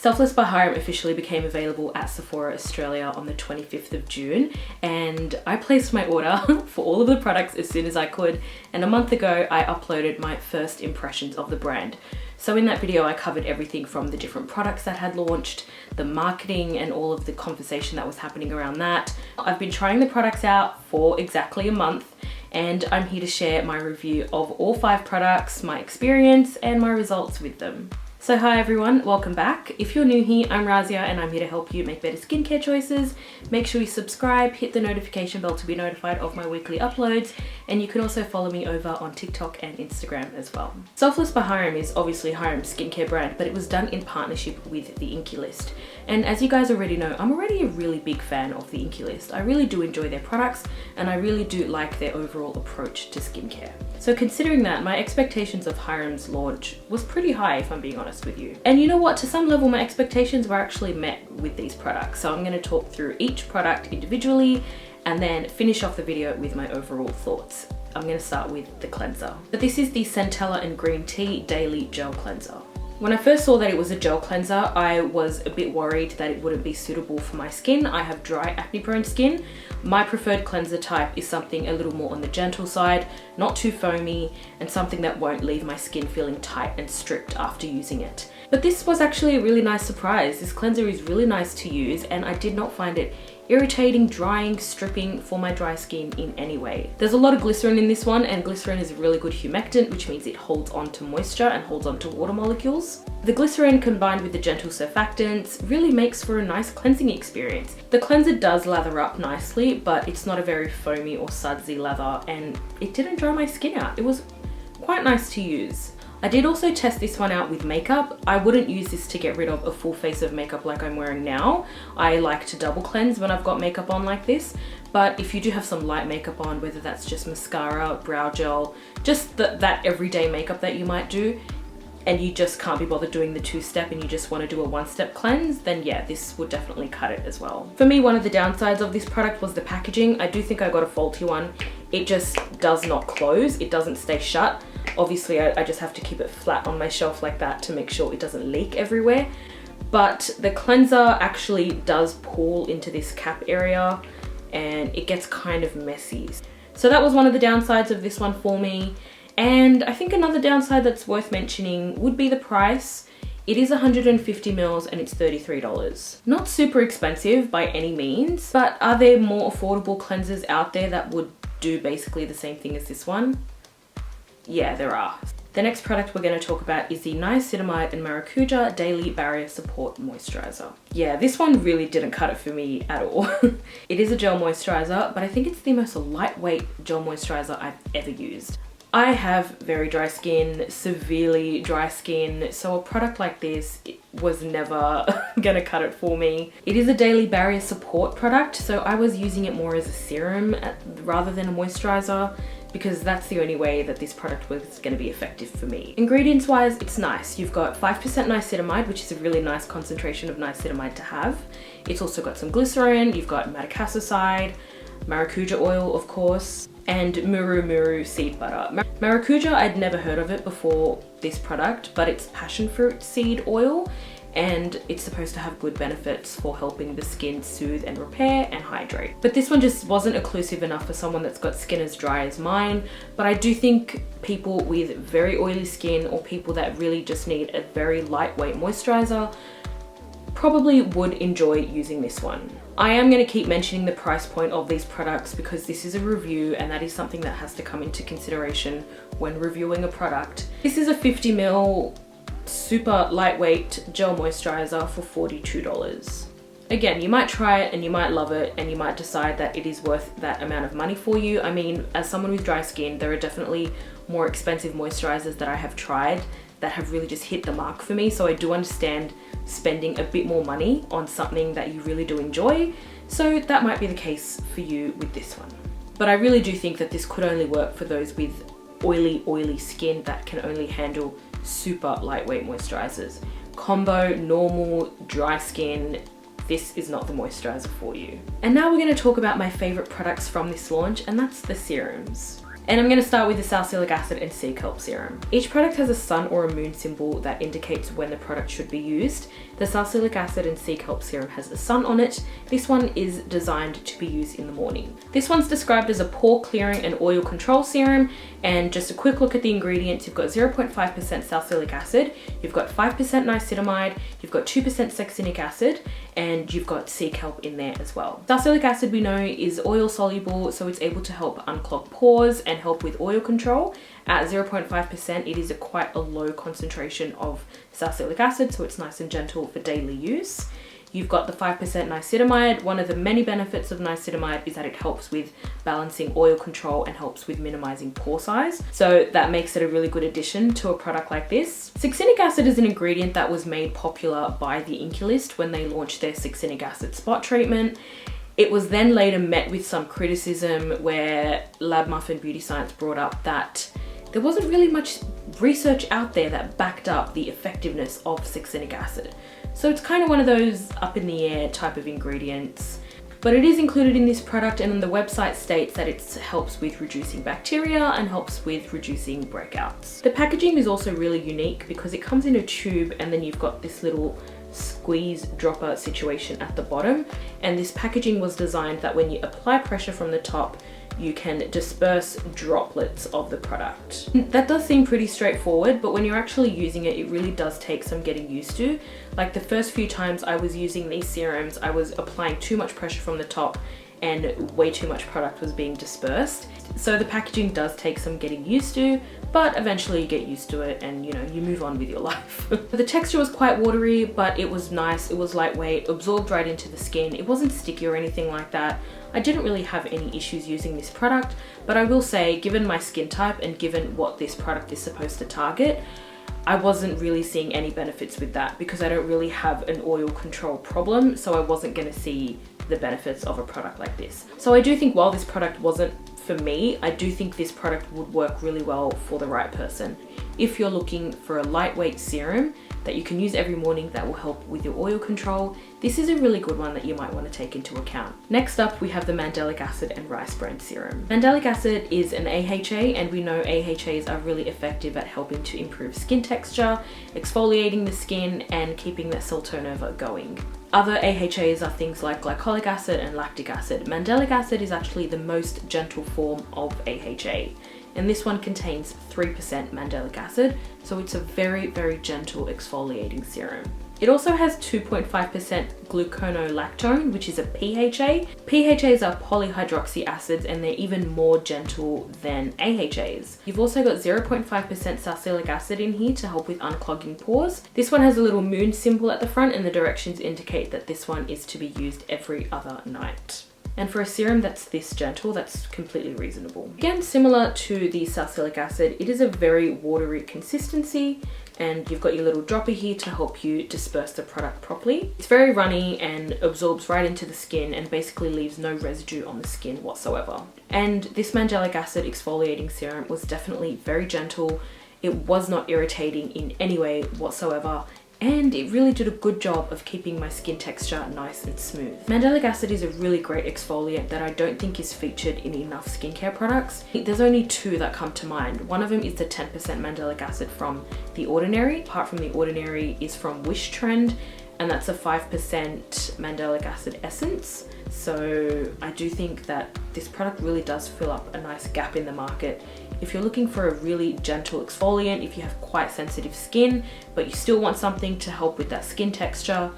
Selfless by Hyram officially became available at Sephora Australia on the 25th of June, and I placed my order for all of the products as soon as I could, and a month ago I uploaded my first impressions of the brand. So in that video I covered everything from the different products that had launched, the marketing and all of the conversation that was happening around that. I've been trying the products out for exactly a month, and I'm here to share my review of all 5 products, my experience and my results with them. So hi everyone, welcome back. If you're new here, I'm Razia and I'm here to help you make better skincare choices. Make sure you subscribe, hit the notification bell to be notified of my weekly uploads, and you can also follow me over on TikTok and Instagram as well. Selfless by Hyram is obviously Hyram's skincare brand, but it was done in partnership with the ENQUIRIES. And as you guys already know, I'm already a really big fan of the ENQUIRIES. I really do enjoy their products and I really do like their overall approach to skincare. So considering that, my expectations of Hyram's launch was pretty high, if I'm being honest with you. And you know what, to some level my expectations were actually met with these products. So I'm going to talk through each product individually and then finish off the video with my overall thoughts. I'm going to start with the cleanser. But this is the Centella and Green Tea Daily Gel Cleanser. When I first saw that it was a gel cleanser, I was a bit worried that it wouldn't be suitable for my skin. I have dry, acne-prone skin. My preferred cleanser type is something a little more on the gentle side, not too foamy, and something that won't leave my skin feeling tight and stripped after using it. But this was actually a really nice surprise. This cleanser is really nice to use and I did not find it irritating, drying, stripping for my dry skin in any way. There's a lot of glycerin in this one, and glycerin is a really good humectant, which means it holds on to moisture and holds on to water molecules. The glycerin combined with the gentle surfactants really makes for a nice cleansing experience. The cleanser does lather up nicely, but it's not a very foamy or sudsy lather, and it didn't dry my skin out. It was quite nice to use. I did also test this one out with makeup. I wouldn't use this to get rid of a full face of makeup like I'm wearing now. I like to double cleanse when I've got makeup on like this. But if you do have some light makeup on, whether that's just mascara, brow gel, just that everyday makeup that you might do, and you just can't be bothered doing the 2-step and you just want to do a 1-step cleanse, then yeah, this would definitely cut it as well. For me, one of the downsides of this product was the packaging. I do think I got a faulty one. It just does not close. It doesn't stay shut. Obviously, I just have to keep it flat on my shelf like that to make sure it doesn't leak everywhere. But the cleanser actually does pull into this cap area and it gets kind of messy. So that was one of the downsides of this one for me. And I think another downside that's worth mentioning would be the price. It is 150 mils and it's $33. Not super expensive by any means, but are there more affordable cleansers out there that would do basically the same thing as this one? Yeah, there are. The next product we're going to talk about is the Niacinamide and Maracuja Daily Barrier Support Moisturiser. Yeah, this one really didn't cut it for me at all. It is a gel moisturiser, but I think it's the most lightweight gel moisturiser I've ever used. I have very dry skin, severely dry skin, so a product like this was never gonna cut it for me. It is a daily barrier support product, so I was using it more as a serum rather than a moisturiser, because that's the only way that this product was going to be effective for me. Ingredients wise, it's nice. You've got 5% niacinamide, which is a really nice concentration of niacinamide to have. It's also got some glycerin, you've got madecassoside, maracuja oil of course, and muru seed butter. Maracuja, I'd never heard of it before this product, but it's passion fruit seed oil, and it's supposed to have good benefits for helping the skin soothe and repair and hydrate. But this one just wasn't occlusive enough for someone that's got skin as dry as mine, but I do think people with very oily skin or people that really just need a very lightweight moisturizer probably would enjoy using this one. I am going to keep mentioning the price point of these products because this is a review and that is something that has to come into consideration when reviewing a product. This is a 50 ml super lightweight gel moisturizer for $42. Again, you might try it and you might love it and you might decide that it is worth that amount of money for you. I mean, as someone with dry skin, there are definitely more expensive moisturizers that I have tried that have really just hit the mark for me. So I do understand spending a bit more money on something that you really do enjoy. So that might be the case for you with this one. But I really do think that this could only work for those with oily skin that can only handle super lightweight moisturizers. Combo, normal, dry skin, this is not the moisturizer for you. And now we're going to talk about my favorite products from this launch, and that's the serums. And I'm going to start with the salicylic acid and sea kelp serum. Each product has a sun or a moon symbol that indicates when the product should be used. The salicylic acid and sea kelp serum has a sun on it. This one is designed to be used in the morning. This one's described as a pore clearing and oil control serum. And just a quick look at the ingredients, you've got 0.5% salicylic acid, you've got 5% niacinamide, you've got 2% succinic acid, and you've got sea kelp in there as well. Salicylic acid, we know, is oil soluble, so it's able to help unclog pores and help with oil control. At 0.5%, it is quite a low concentration of salicylic acid, so it's nice and gentle for daily use. You've got the 5% niacinamide. One of the many benefits of niacinamide is that it helps with balancing oil control and helps with minimizing pore size. So that makes it a really good addition to a product like this. Succinic acid is an ingredient that was made popular by the ENQUIRIES when they launched their succinic acid spot treatment. It was then later met with some criticism where Lab Muffin Beauty Science brought up that there wasn't really much research out there that backed up the effectiveness of succinic acid. So it's kind of one of those up in the air type of ingredients. But it is included in this product, and the website states that it helps with reducing bacteria and helps with reducing breakouts. The packaging is also really unique because it comes in a tube and then you've got this little squeeze dropper situation at the bottom. And this packaging was designed that when you apply pressure from the top, you can disperse droplets of the product. That does seem pretty straightforward, but when you're actually using it, it really does take some getting used to. Like the first few times I was using these serums, I was applying too much pressure from the top and way too much product was being dispersed. So the packaging does take some getting used to, but eventually you get used to it and you move on with your life. The texture was quite watery, but it was nice. It was lightweight, absorbed right into the skin. It wasn't sticky or anything like that. I didn't really have any issues using this product, but I will say, given my skin type and given what this product is supposed to target, I wasn't really seeing any benefits with that because I don't really have an oil control problem, so I wasn't going to see the benefits of a product like this. So I do think while this product wasn't for me, I do think this product would work really well for the right person. If you're looking for a lightweight serum that you can use every morning that will help with your oil control, this is a really good one that you might want to take into account. Next up, we have the mandelic acid and rice bran serum. Mandelic acid is an AHA, and we know AHAs are really effective at helping to improve skin texture, exfoliating the skin, and keeping that cell turnover going. Other AHAs are things like glycolic acid and lactic acid. Mandelic acid is actually the most gentle form of AHA, and this one contains 3% mandelic acid, so it's a very, very gentle exfoliating serum. It also has 2.5% gluconolactone, which is a PHA. PHAs are polyhydroxy acids and they're even more gentle than AHAs. You've also got 0.5% salicylic acid in here to help with unclogging pores. This one has a little moon symbol at the front and the directions indicate that this one is to be used every other night. And for a serum that's this gentle, that's completely reasonable. Again, similar to the salicylic acid, it is a very watery consistency, and you've got your little dropper here to help you disperse the product properly. It's very runny and absorbs right into the skin and basically leaves no residue on the skin whatsoever. And this mandelic acid exfoliating serum was definitely very gentle. It was not irritating in any way whatsoever, and it really did a good job of keeping my skin texture nice and smooth. Mandelic acid is a really great exfoliant that I don't think is featured in enough skincare products. There's only two that come to mind. One of them is the 10% mandelic acid from The Ordinary. Apart from The Ordinary is from Wish Trend, and that's a 5% mandelic acid essence. So I do think that this product really does fill up a nice gap in the market. If you're looking for a really gentle exfoliant, if you have quite sensitive skin, but you still want something to help with that skin texture,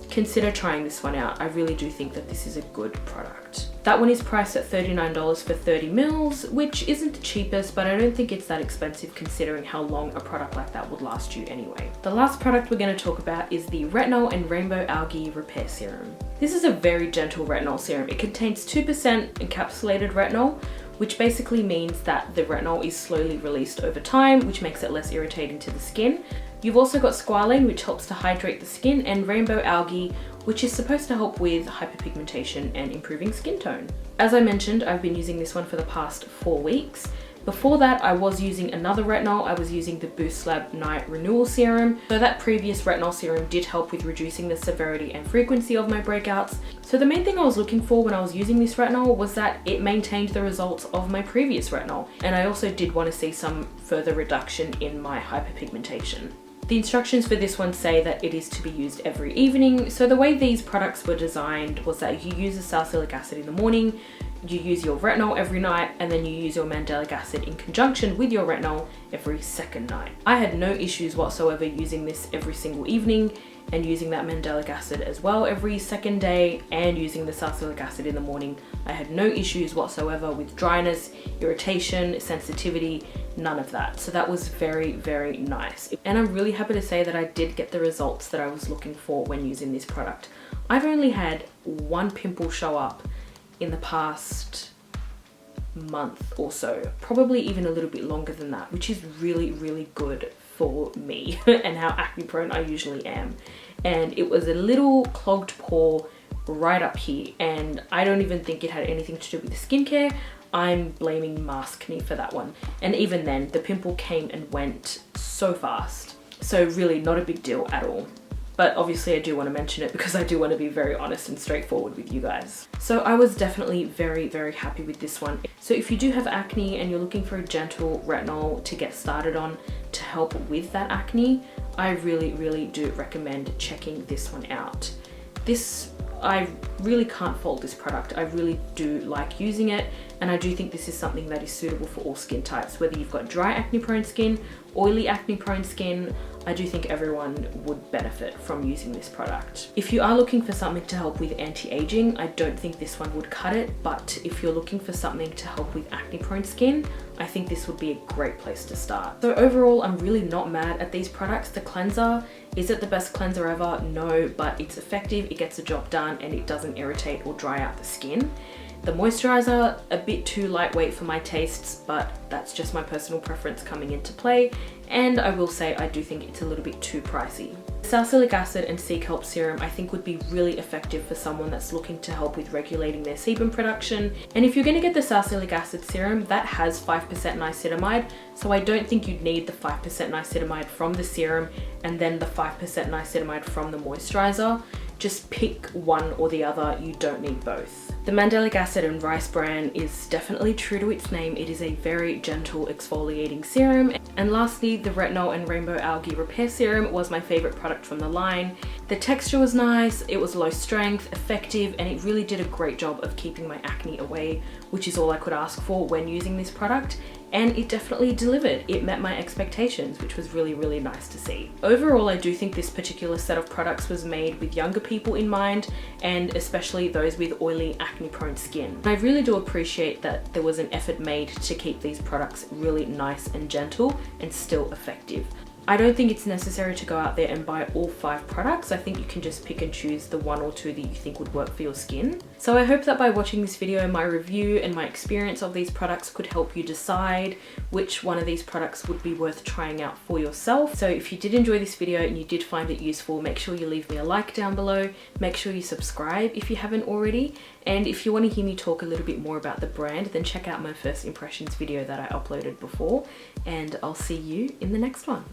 consider trying this one out. I really do think that this is a good product. That one is priced at $39 for 30 mils, which isn't the cheapest, but I don't think it's that expensive considering how long a product like that would last you anyway. The last product we're going to talk about is the Retinol and Rainbow Algae Repair Serum. This is a very gentle retinol serum. It contains 2% encapsulated retinol, which basically means that the retinol is slowly released over time, which makes it less irritating to the skin. You've also got squalane, which helps to hydrate the skin, and rainbow algae, which is supposed to help with hyperpigmentation and improving skin tone. As I mentioned, I've been using this one for the past 4 weeks. Before that, I was using another retinol. I was using the Boost Lab Night Renewal Serum. So that previous retinol serum did help with reducing the severity and frequency of my breakouts. So the main thing I was looking for when I was using this retinol was that it maintained the results of my previous retinol. And I also did want to see some further reduction in my hyperpigmentation. The instructions for this one say that it is to be used every evening. So the way these products were designed was that you use the salicylic acid in the morning, you use your retinol every night, and then you use your mandelic acid in conjunction with your retinol every second night. I had no issues whatsoever using this every single evening and using that mandelic acid as well every second day and using the salicylic acid in the morning. I had no issues whatsoever with dryness, irritation, sensitivity, none of that. So that was very, very nice. And I'm really happy to say that I did get the results that I was looking for when using this product. I've only had one pimple show up in the past month or so, probably even a little bit longer than that, which is really, really good for me and how acne prone I usually am. And it was a little clogged pore right up here, and I don't even think it had anything to do with the skincare. I'm blaming maskne for that one. And even then, the pimple came and went so fast. So really not a big deal at all. But obviously I do want to mention it because I do want to be very honest and straightforward with you guys. So I was definitely very, very happy with this one. So if you do have acne and you're looking for a gentle retinol to get started on to help with that acne, I really, really do recommend checking this one out. I really can't fault this product. I really do like using it, and I do think this is something that is suitable for all skin types, whether you've got dry acne prone skin, oily acne prone skin. I do think everyone would benefit from using this product. If you are looking for something to help with anti-aging, I don't think this one would cut it, but if you're looking for something to help with acne prone skin, I think this would be a great place to start. So overall, I'm really not mad at these products. The cleanser, is it the best cleanser ever? No, but it's effective, it gets the job done, and it doesn't irritate or dry out the skin. The moisturiser, a bit too lightweight for my tastes, but that's just my personal preference coming into play. And I will say I do think it's a little bit too pricey. Salicylic acid and sea kelp serum I think would be really effective for someone that's looking to help with regulating their sebum production. And if you're going to get the salicylic acid serum, that has 5% niacinamide, so I don't think you'd need the 5% niacinamide from the serum and then the 5% niacinamide from the moisturiser. Just pick one or the other, you don't need both. The mandelic acid and rice bran is definitely true to its name. It is a very gentle exfoliating serum. And lastly, the retinol and rainbow algae repair serum was my favorite product from the line. The texture was nice, it was low strength, effective, and it really did a great job of keeping my acne away, which is all I could ask for when using this product. And it definitely delivered. It met my expectations, which was really, really nice to see. Overall, I do think this particular set of products was made with younger people in mind, and especially those with oily, acne-prone skin. I really do appreciate that there was an effort made to keep these products really nice and gentle and still effective. I don't think it's necessary to go out there and buy all 5 products. I think you can just pick and choose the 1 or 2 that you think would work for your skin. So I hope that by watching this video, my review and my experience of these products could help you decide which one of these products would be worth trying out for yourself. So if you did enjoy this video and you did find it useful, make sure you leave me a like down below. Make sure you subscribe if you haven't already. And if you want to hear me talk a little bit more about the brand, then check out my first impressions video that I uploaded before, and I'll see you in the next one.